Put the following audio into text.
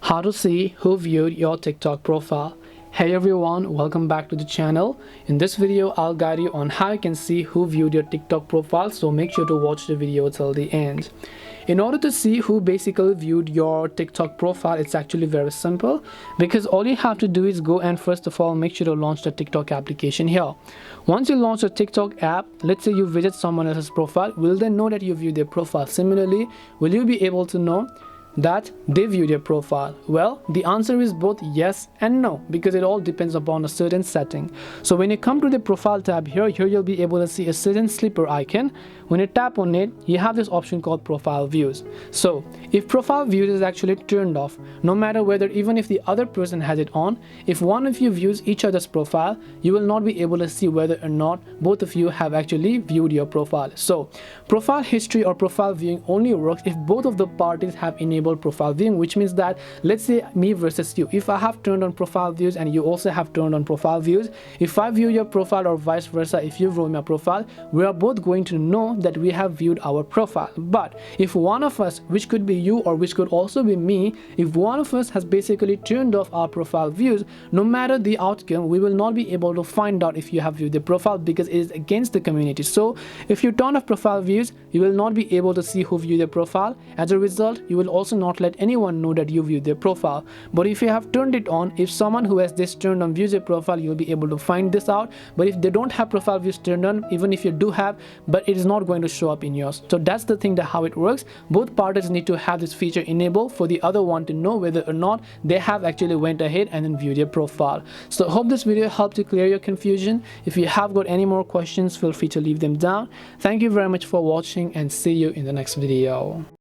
How to see who viewed your TikTok profile. Hey everyone, welcome back to the channel. In this video, I'll guide you on how you can see who viewed your TikTok profile, so make sure to watch the video till the end. In order to see who basically viewed your TikTok profile, it's actually very simple, because all you have to do is go and first of all make sure to launch the TikTok application here. Once you launch the TikTok app, let's say you visit someone else's profile, will they know that you viewed their profile? Similarly, will you be able to know that they viewed your profile? Well, the answer is both yes and no, because it all depends upon a certain setting. So when you come to the profile tab here you'll be able to see a certain slipper icon. When you tap on it, you have this option called profile views. So if profile views is actually turned off, no matter whether even if the other person has it on, if one of you views each other's profile, you will not be able to see whether or not both of you have actually viewed your profile. So profile history or profile viewing only works if both of the parties have enabled profile viewing, which means that let's say me versus you, if I have turned on profile views and you also have turned on profile views, if I view your profile or vice versa, if you view my profile, we are both going to know that we have viewed our profile. But if one of us, which could be you or which could also be me, if one of us has basically turned off our profile views, no matter the outcome, we will not be able to find out if you have viewed the profile, because it is against the community. So if you turn off profile views, you will not be able to see who viewed their profile. As a result, you will also not let anyone know that you viewed their profile. But if you have turned it on, if someone who has this turned on views their profile, you'll be able to find this out. But if they don't have profile views turned on, even if you do have, but it is not going to show up in yours. So that's the thing, that how it works. Both parties need to have this feature enabled for the other one to know whether or not they have actually went ahead and then viewed your profile. So hope this video helped to clear your confusion. If you have got any more questions, feel free to leave them down. Thank you very much for watching and see you in the next video.